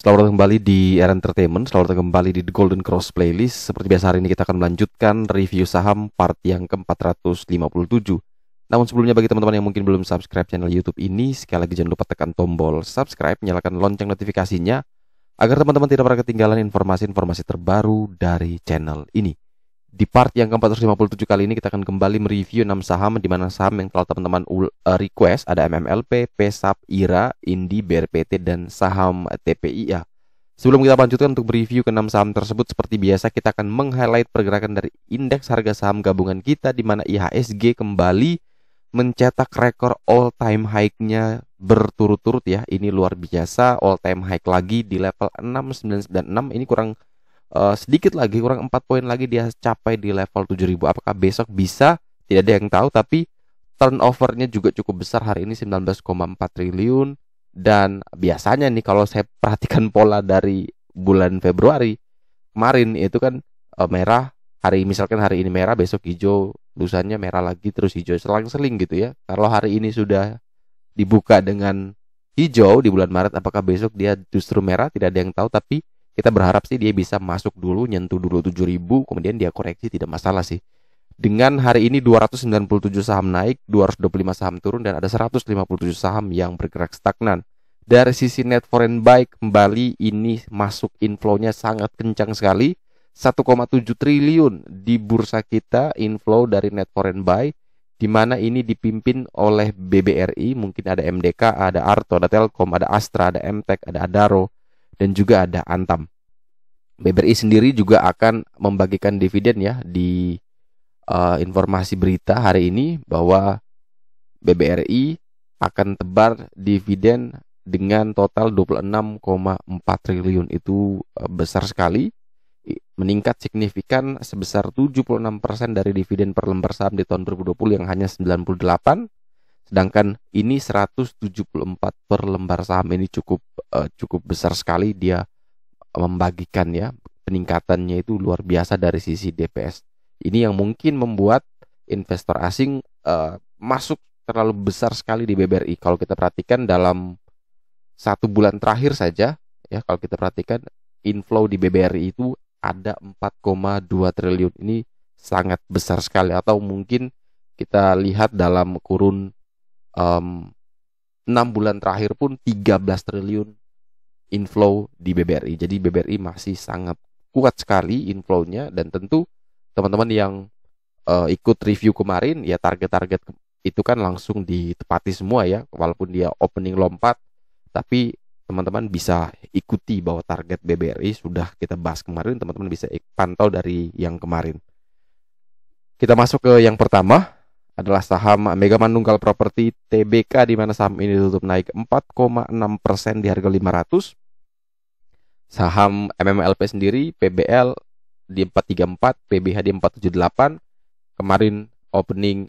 Selamat datang kembali di Era Entertainment. Selamat datang kembali di The Golden Cross Playlist. Seperti biasa hari ini kita akan melanjutkan review saham part yang ke-457. Namun sebelumnya bagi teman-teman yang mungkin belum subscribe channel YouTube ini, sekali lagi jangan lupa tekan tombol subscribe, nyalakan lonceng notifikasinya agar teman-teman tidak pernah ketinggalan informasi-informasi terbaru dari channel ini. Di part yang ke-457 kali ini kita akan kembali mereview 6 saham, di mana saham yang telah teman-teman request ada MMLP, PSAP, IRA, Indi, BRPT, dan saham TPIA. Sebelum kita lanjutkan untuk mereview ke 6 saham tersebut, seperti biasa kita akan meng-highlight pergerakan dari indeks harga saham gabungan kita, di mana IHSG kembali mencetak rekor all-time high-nya berturut-turut ya. Ini luar biasa, all-time high lagi di level 6996. Ini kurang sedikit lagi, kurang 4 poin lagi dia capai di level 7000. Apakah besok bisa? Tidak ada yang tahu, tapi turnovernya juga cukup besar hari ini 19,4 triliun. Dan biasanya nih kalau saya perhatikan pola dari bulan Februari kemarin itu kan merah, misalkan hari ini merah, besok hijau, lusanya merah lagi, terus hijau, selang-seling gitu ya. Kalau hari ini sudah dibuka dengan hijau di bulan Maret, apakah besok dia justru merah? Tidak ada yang tahu, tapi kita berharap sih dia bisa masuk dulu, nyentuh dulu 7000, kemudian dia koreksi, tidak masalah sih. Dengan hari ini 297 saham naik, 225 saham turun, dan ada 157 saham yang bergerak stagnan. Dari sisi net foreign buy kembali ini masuk inflow-nya sangat kencang sekali, 1,7 triliun di bursa kita inflow dari net foreign buy, di mana ini dipimpin oleh BBRI, mungkin ada MDK, ada Arto, ada Telkom, ada Astra, ada Mtek, ada Adaro, dan juga ada Antam. BBRI sendiri juga akan membagikan dividen ya di informasi berita hari ini bahwa BBRI akan tebar dividen dengan total 26,4 triliun. Itu besar sekali, meningkat signifikan sebesar 76% dari dividen per lembar saham di tahun 2020 yang hanya 98. Sedangkan ini 174 per lembar saham. Ini cukup besar sekali dia membagikan ya. Peningkatannya itu luar biasa dari sisi DPS. Ini yang mungkin membuat investor asing masuk terlalu besar sekali di BBRI. Kalau kita perhatikan dalam 1 bulan terakhir saja ya, kalau kita perhatikan inflow di BBRI itu ada 4,2 triliun. Ini sangat besar sekali. Atau mungkin kita lihat dalam kurun 6 bulan terakhir pun 13 triliun inflow di BBRI. Jadi BBRI masih sangat kuat sekali inflow-nya, dan tentu teman-teman yang ikut review kemarin ya, target-target itu kan langsung ditepati semua ya. Walaupun dia opening lompat, tapi teman-teman bisa ikuti bahwa target BBRI sudah kita bahas kemarin, teman-teman bisa pantau dari yang kemarin. Kita masuk ke yang pertama, adalah saham Mega Manunggal Property TBK, di mana saham ini tutup naik 4,6% di harga 500. Saham MMLP sendiri PBL di 434, PBH di 478. Kemarin opening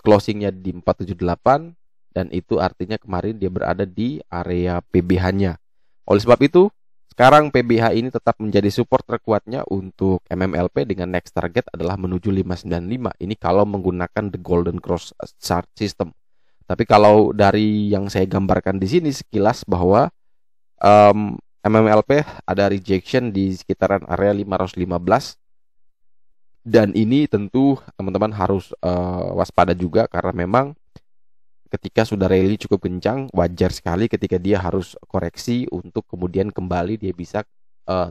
closingnya di 478, dan itu artinya kemarin dia berada di area PBH-nya. Oleh sebab itu sekarang PBH ini tetap menjadi support terkuatnya untuk MMLP, dengan next target adalah menuju 595. Ini kalau menggunakan the Golden Cross chart system. Tapi kalau dari yang saya gambarkan di sini sekilas bahwa MMLP ada rejection di sekitaran area 515. Dan ini tentu teman-teman harus waspada juga, karena memang ketika sudah rally cukup kencang, wajar sekali ketika dia harus koreksi untuk kemudian kembali dia bisa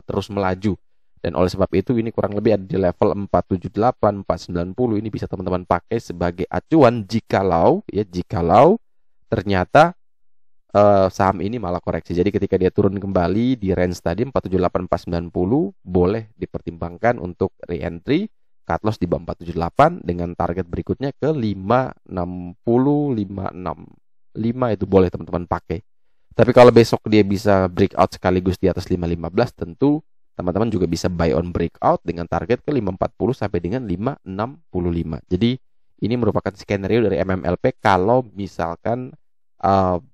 terus melaju. Dan oleh sebab itu ini kurang lebih ada di level 478, 490. Ini bisa teman-teman pakai sebagai acuan jikalau ternyata saham ini malah koreksi. Jadi ketika dia turun kembali di range tadi 478, 490, boleh dipertimbangkan untuk re-entry. Cut loss di bawah 478 dengan target berikutnya ke 560, 565, itu boleh teman-teman pakai. Tapi kalau besok dia bisa breakout sekaligus di atas 515, tentu teman-teman juga bisa buy on breakout dengan target ke 540 sampai dengan 565. Jadi ini merupakan skenario dari MMLP. Kalau misalkan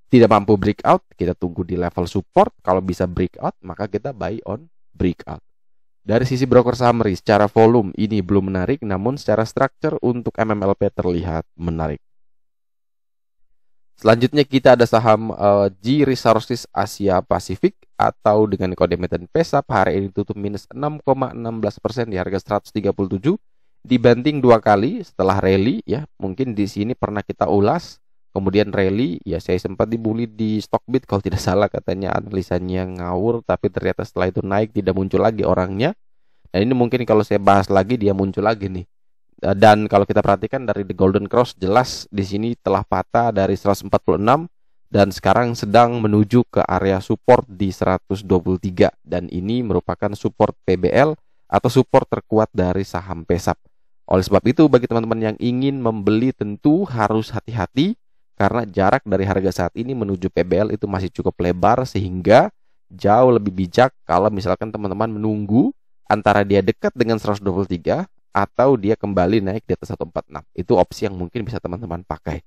tidak mampu breakout, kita tunggu di level support. Kalau bisa breakout, maka kita buy on breakout. Dari sisi broker summary, secara volume ini belum menarik, namun secara structure untuk MMLP terlihat menarik. Selanjutnya kita ada saham G Resources Asia Pasifik atau dengan kode emiten PESAP hari ini tutup minus 6,16% di harga 137 dibanding 2 kali setelah rally ya. Mungkin di sini pernah kita ulas, kemudian rally ya, saya sempat dibully di Stockbit kalau tidak salah, katanya analisanya ngawur, tapi ternyata setelah itu naik tidak muncul lagi orangnya. Dan ini mungkin kalau saya bahas lagi dia muncul lagi nih. Dan kalau kita perhatikan dari The Golden Cross, jelas di sini telah patah dari 146 dan sekarang sedang menuju ke area support di 123, dan ini merupakan support PBL atau support terkuat dari saham PESAP. Oleh sebab itu bagi teman-teman yang ingin membeli tentu harus hati-hati karena jarak dari harga saat ini menuju PBL itu masih cukup lebar, sehingga jauh lebih bijak kalau misalkan teman-teman menunggu antara dia dekat dengan 123 atau dia kembali naik di atas 146. Itu opsi yang mungkin bisa teman-teman pakai.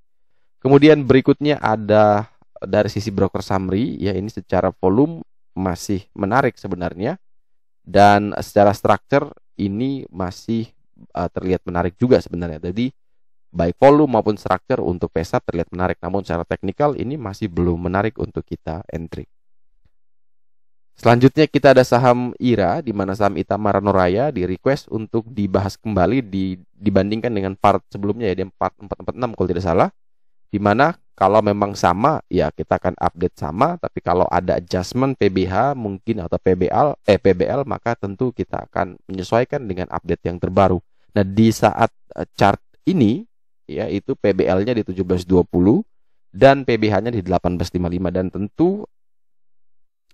Kemudian berikutnya ada dari sisi broker summary ya, ini secara volume masih menarik sebenarnya, dan secara structure ini masih terlihat menarik juga sebenarnya. Jadi baik volume maupun structure untuk PESAP terlihat menarik, namun secara teknikal ini masih belum menarik untuk kita entry. Selanjutnya kita ada saham IRA, di mana saham Itamara Noraya di request untuk dibahas kembali dibandingkan dengan part sebelumnya ya, di part 446 kalau tidak salah. Di mana kalau memang sama ya kita akan update sama, tapi kalau ada adjustment PBH mungkin atau PBL maka tentu kita akan menyesuaikan dengan update yang terbaru. Nah, di saat chart ini ya itu PBL-nya di 1720 dan PBH-nya di 1855, dan tentu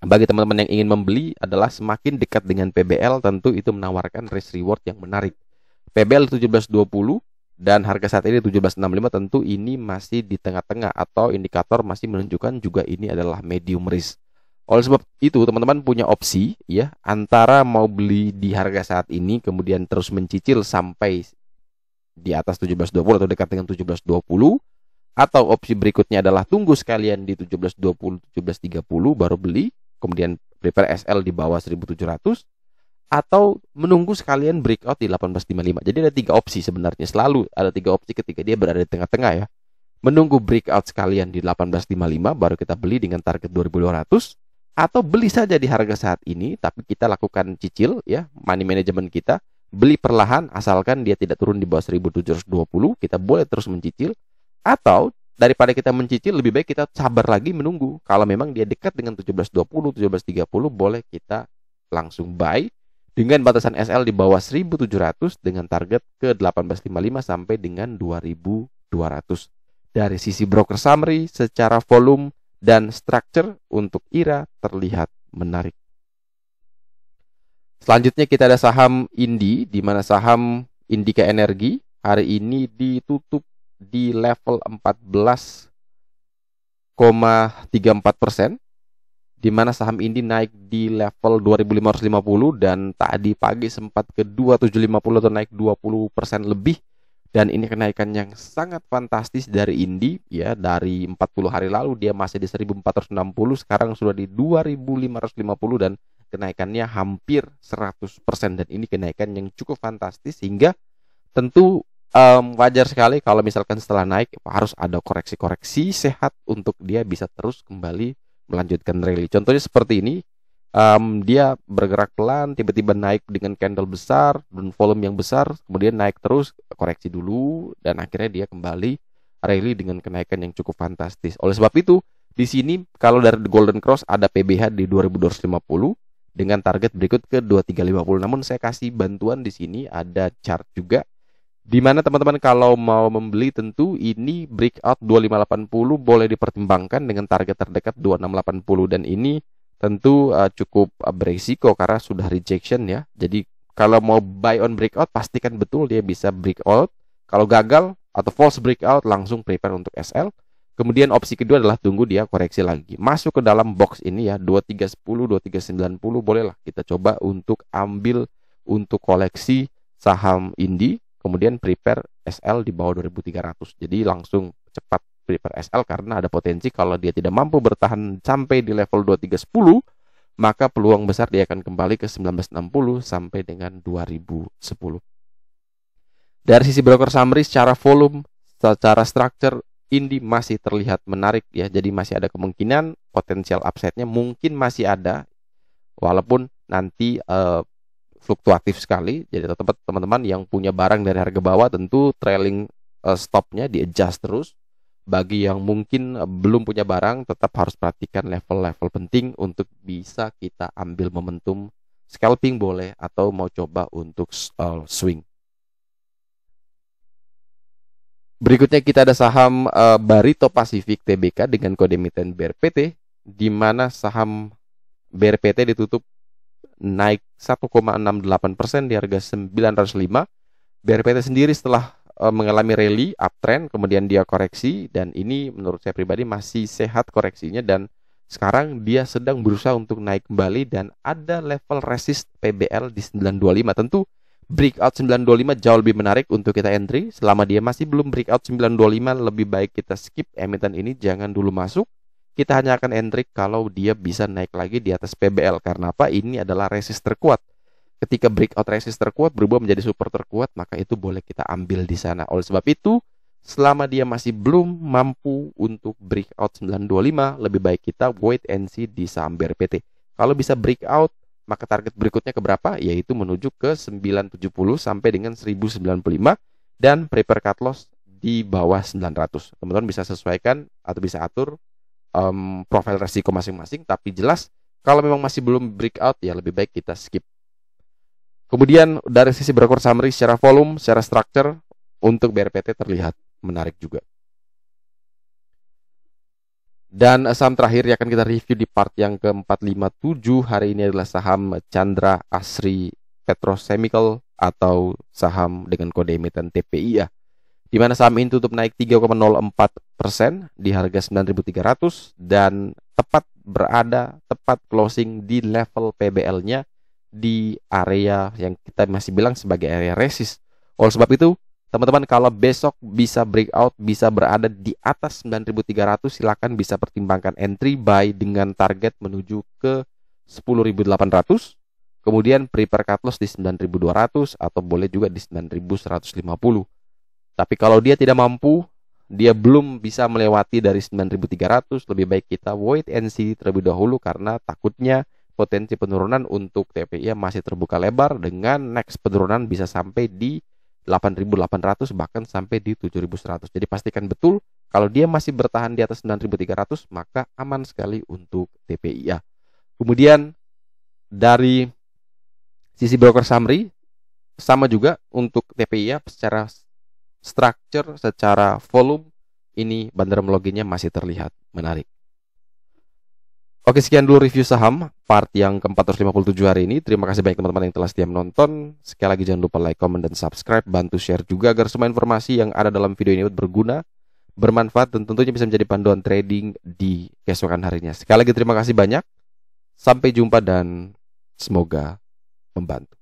bagi teman-teman yang ingin membeli adalah semakin dekat dengan PBL tentu itu menawarkan risk reward yang menarik. PBL 1720 dan harga saat ini 1765, tentu ini masih di tengah-tengah atau indikator masih menunjukkan juga ini adalah medium risk. Oleh sebab itu teman-teman punya opsi ya, antara mau beli di harga saat ini kemudian terus mencicil sampai di atas 1720 atau dekat dengan 1720, atau opsi berikutnya adalah tunggu sekalian di 1720 1730 baru beli, kemudian prepare SL di bawah 1700, atau menunggu sekalian breakout di 1855. Jadi ada 3 opsi sebenarnya, selalu ada 3 opsi ketika dia berada di tengah-tengah ya. Menunggu breakout sekalian di 1855 baru kita beli dengan target 2200, atau beli saja di harga saat ini tapi kita lakukan cicil ya, money management kita, beli perlahan asalkan dia tidak turun di bawah 1720, kita boleh terus mencicil. Atau daripada kita mencicil, lebih baik kita sabar lagi menunggu. Kalau memang dia dekat dengan 1720, 1730, boleh kita langsung buy dengan batasan SL di bawah 1700 dengan target ke 1855 sampai dengan 2200. Dari sisi broker summary, secara volume dan structure untuk IRA terlihat menarik. Selanjutnya kita ada saham Indi, di mana saham Indika Energi hari ini ditutup di level 14,34%, di mana saham ini naik di level 2550 dan tadi pagi sempat ke 2750 atau naik 20% lebih, dan ini kenaikan yang sangat fantastis dari Indi ya. Dari 40 hari lalu dia masih di 1460, sekarang sudah di 2550 dan kenaikannya hampir 100%, dan ini kenaikan yang cukup fantastis sehingga tentu wajar sekali kalau misalkan setelah naik harus ada koreksi-koreksi sehat untuk dia bisa terus kembali melanjutkan rally. Contohnya seperti ini, dia bergerak pelan, tiba-tiba naik dengan candle besar dan volume yang besar, kemudian naik terus, koreksi dulu, dan akhirnya dia kembali rally dengan kenaikan yang cukup fantastis. Oleh sebab itu, di sini kalau dari The Golden Cross ada PBH di 2250 dengan target berikut ke 2350. Namun saya kasih bantuan di sini ada chart juga, di mana teman-teman kalau mau membeli tentu ini breakout 2580 boleh dipertimbangkan dengan target terdekat 2680, dan ini tentu cukup berisiko karena sudah rejection ya. Jadi kalau mau buy on breakout pastikan betul dia bisa breakout. Kalau gagal atau false breakout langsung prepare untuk SL. Kemudian opsi kedua adalah tunggu dia koreksi lagi. Masuk ke dalam box ini ya, 2310, 2390 bolehlah kita coba untuk ambil untuk koleksi saham Indi. Kemudian prepare SL di bawah 2300. Jadi langsung cepat prepare SL karena ada potensi kalau dia tidak mampu bertahan sampai di level 2310, maka peluang besar dia akan kembali ke 1960 sampai dengan 2010. Dari sisi broker summary, secara volume, secara structure, ini masih terlihat menarik ya. Jadi masih ada kemungkinan potensial upside-nya mungkin masih ada, walaupun nanti fluktuatif sekali. Jadi tetap teman-teman yang punya barang dari harga bawah tentu trailing stopnya di adjust terus. Bagi yang mungkin belum punya barang, tetap harus perhatikan level-level penting untuk bisa kita ambil momentum scalping boleh, atau mau coba untuk swing. Berikutnya kita ada saham Barito Pacific Tbk dengan kode emiten BRPT, di mana saham BRPT ditutup naik 1,68% di harga 905. BRPT sendiri setelah mengalami rally uptrend, kemudian dia koreksi, dan ini menurut saya pribadi masih sehat koreksinya, dan sekarang dia sedang berusaha untuk naik kembali, dan ada level resist PBL di 925. Tentu breakout 925 jauh lebih menarik untuk kita entry. Selama dia masih belum breakout 925, lebih baik kita skip emiten ini, jangan dulu masuk. Kita hanya akan entry kalau dia bisa naik lagi di atas PBL. Karena apa? Ini adalah resist terkuat. Ketika breakout resist terkuat berubah menjadi super terkuat, maka itu boleh kita ambil di sana. Oleh sebab itu, selama dia masih belum mampu untuk breakout 925, lebih baik kita wait and see di saham BRPT. Kalau bisa breakout, maka target berikutnya ke berapa? Yaitu menuju ke 970 sampai dengan 1095, dan prepare cut loss di bawah 900. Teman-teman bisa sesuaikan atau bisa atur profil resiko masing-masing, tapi jelas kalau memang masih belum breakout, ya lebih baik kita skip. Kemudian dari sisi broker summary secara volume, secara structure, untuk BRPT terlihat menarik juga. Dan saham terakhir yang akan kita review di part yang ke-457 hari ini adalah saham Chandra Asri Petrochemical atau saham dengan kode emiten TPIA. Di mana saham ini tutup naik 3,04% di harga 9.300 dan tepat closing di level PBL-nya di area yang kita masih bilang sebagai area resist. Oleh sebab itu, teman-teman kalau besok bisa breakout, bisa berada di atas 9.300, silakan bisa pertimbangkan entry buy dengan target menuju ke 10.800. Kemudian prepare cut loss di 9.200 atau boleh juga di 9.150. Tapi kalau dia tidak mampu, dia belum bisa melewati dari 9.300, lebih baik kita wait and see terlebih dahulu, karena takutnya potensi penurunan untuk TPIA masih terbuka lebar, dengan next penurunan bisa sampai di 8.800 bahkan sampai di 7.100. Jadi pastikan betul kalau dia masih bertahan di atas 9.300, maka aman sekali untuk TPIA. Kemudian dari sisi broker summary sama juga untuk TPIA, secara structure, secara volume, ini bandaran loginnya masih terlihat menarik. Oke, sekian dulu review saham part yang ke-457 hari ini. Terima kasih banyak teman-teman yang telah setia menonton. Sekali lagi jangan lupa like, comment, dan subscribe. Bantu share juga agar semua informasi yang ada dalam video ini berguna, bermanfaat, dan tentunya bisa menjadi panduan trading di keesokan harinya. Sekali lagi terima kasih banyak. Sampai jumpa dan semoga membantu.